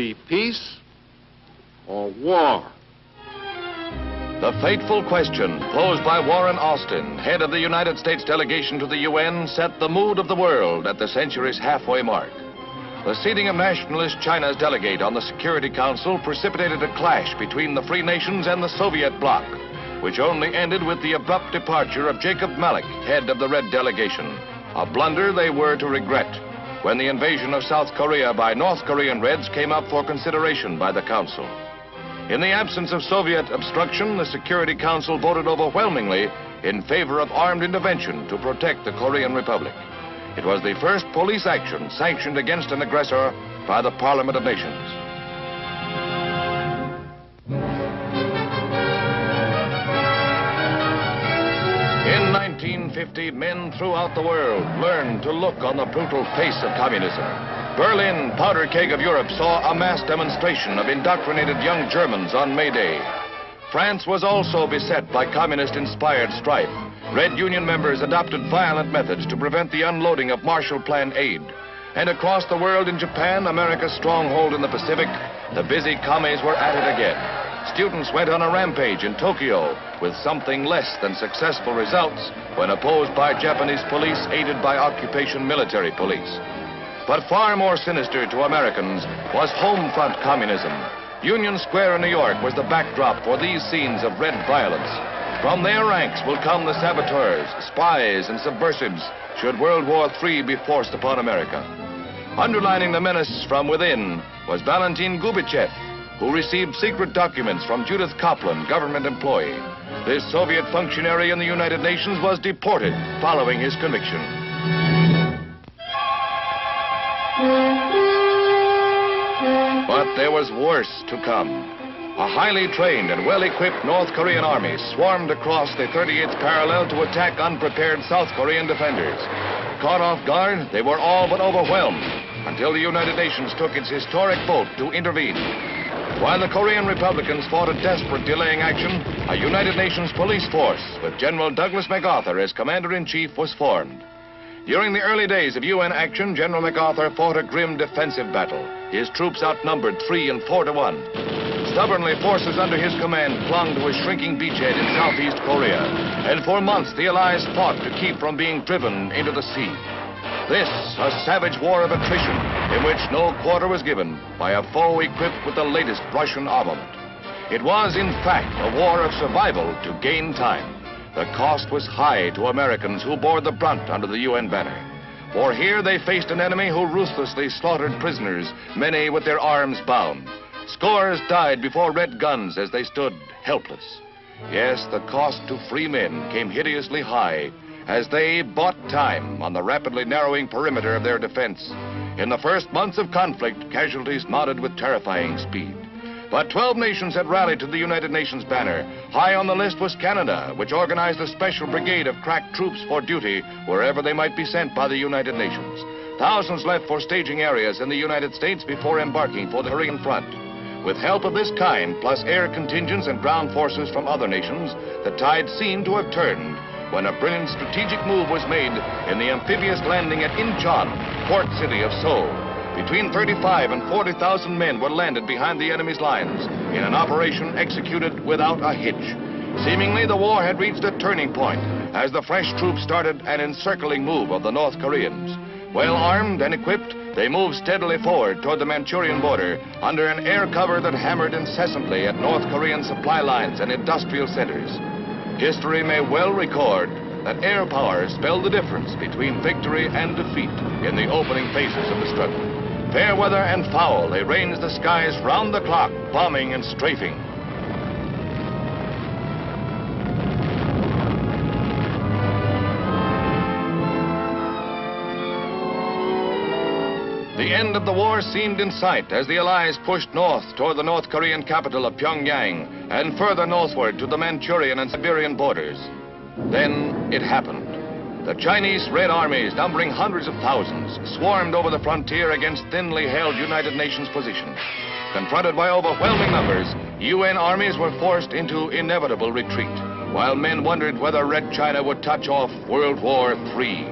be peace or war? The fateful question posed by Warren Austin, head of the United States delegation to the UN, set the mood of the world at the century's halfway mark. The seating of nationalist China's delegate on the Security Council precipitated a clash between the free nations and the Soviet bloc, which only ended with the abrupt departure of Jacob Malik, head of the Red delegation. A blunder they were to regret when the invasion of South Korea by North Korean Reds came up for consideration by the Council. In the absence of Soviet obstruction, the Security Council voted overwhelmingly in favor of armed intervention to protect the Korean Republic. It was the first police action sanctioned against an aggressor by the Parliament of Nations. In 1950, men throughout the world learned to look on the brutal face of communism. Berlin, powder keg of Europe, saw a mass demonstration of indoctrinated young Germans on May Day. France was also beset by communist-inspired strife. Red Union members adopted violent methods to prevent the unloading of Marshall Plan aid. And across the world in Japan, America's stronghold in the Pacific, the busy commies were at it again. Students went on a rampage in Tokyo with something less than successful results when opposed by Japanese police aided by occupation military police. But far more sinister to Americans was home front communism. Union Square in New York was the backdrop for these scenes of red violence. From their ranks will come the saboteurs, spies, and subversives should World War III be forced upon America. Underlining the menace from within was Valentin Gubichev, who received secret documents from Judith Kaplan, government employee. This Soviet functionary in the United Nations was deported following his conviction. But there was worse to come. A highly trained and well-equipped North Korean army swarmed across the 38th parallel to attack unprepared South Korean defenders. Caught off guard, they were all but overwhelmed until the United Nations took its historic vote to intervene. While the Korean Republicans fought a desperate delaying action, a United Nations police force with General Douglas MacArthur as commander-in-chief was formed. During the early days of UN action, General MacArthur fought a grim defensive battle. His troops outnumbered 3 and 4 to 1. Stubbornly, forces under his command clung to a shrinking beachhead in Southeast Korea, and for months the Allies fought to keep from being driven into the sea. This, a savage war of attrition in which no quarter was given by a foe equipped with the latest Russian armament. It was, in fact, a war of survival to gain time. The cost was high to Americans who bore the brunt under the UN banner. For here they faced an enemy who ruthlessly slaughtered prisoners, many with their arms bound. Scores died before red guns as they stood helpless. Yes, the cost to free men came hideously high as they bought time on the rapidly narrowing perimeter of their defense. In the first months of conflict, casualties mounted with terrifying speed. But 12 nations had rallied to the United Nations banner. High on the list was Canada, which organized a special brigade of crack troops for duty wherever they might be sent by the United Nations. Thousands left for staging areas in the United States before embarking for the Korean front. With help of this kind, plus air contingents and ground forces from other nations, the tide seemed to have turned when a brilliant strategic move was made in the amphibious landing at Incheon, port city of Seoul. Between 35 and 40,000 men were landed behind the enemy's lines in an operation executed without a hitch. Seemingly, the war had reached a turning point as the fresh troops started an encircling move of the North Koreans. Well armed and equipped, they moved steadily forward toward the Manchurian border under an air cover that hammered incessantly at North Korean supply lines and industrial centers. History may well record that air power spelled the difference between victory and defeat in the opening phases of the struggle. Fair weather and foul, they ranged the skies round the clock, bombing and strafing. The end of the war seemed in sight as the Allies pushed north toward the North Korean capital of Pyongyang and further northward to the Manchurian and Siberian borders. Then it happened. The Chinese Red armies, numbering hundreds of thousands, swarmed over the frontier against thinly held United Nations positions. Confronted by overwhelming numbers, UN armies were forced into inevitable retreat, while men wondered whether Red China would touch off World War III.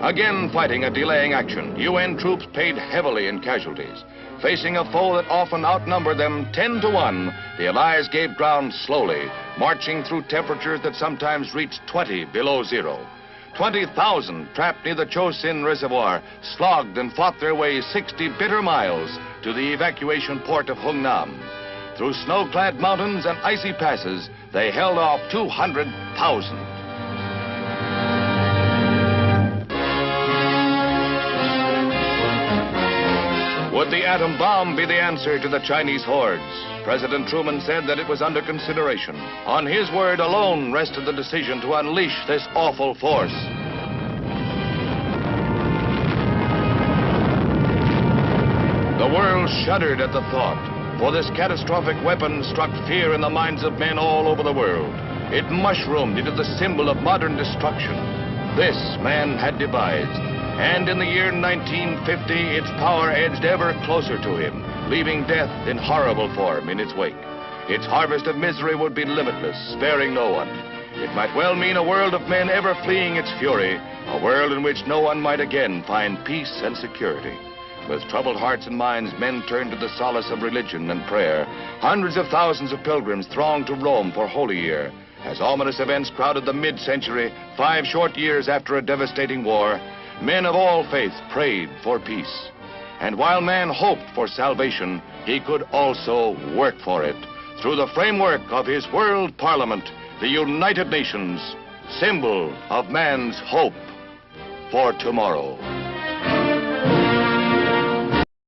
Again fighting a delaying action, UN troops paid heavily in casualties. Facing a foe that often outnumbered them 10 to 1, the Allies gave ground slowly, marching through temperatures that sometimes reached 20 below zero. 20,000 trapped near the Chosin Reservoir slogged and fought their way 60 bitter miles to the evacuation port of Hungnam. Through snow-clad mountains and icy passes, they held off 200,000. Would the atom bomb be the answer to the Chinese hordes? President Truman said that it was under consideration. On his word alone rested the decision to unleash this awful force. The world shuddered at the thought, for this catastrophic weapon struck fear in the minds of men all over the world. It mushroomed into the symbol of modern destruction. This man had devised. And in the year 1950, its power edged ever closer to him, leaving death in horrible form in its wake. Its harvest of misery would be limitless, sparing no one. It might well mean a world of men ever fleeing its fury, a world in which no one might again find peace and security. With troubled hearts and minds, men turned to the solace of religion and prayer. Hundreds of thousands of pilgrims thronged to Rome for Holy Year. As ominous events crowded the mid-century, 5 short years after a devastating war, men of all faiths prayed for peace. And while man hoped for salvation, he could also work for it through the framework of his World Parliament, the United Nations, symbol of man's hope for tomorrow.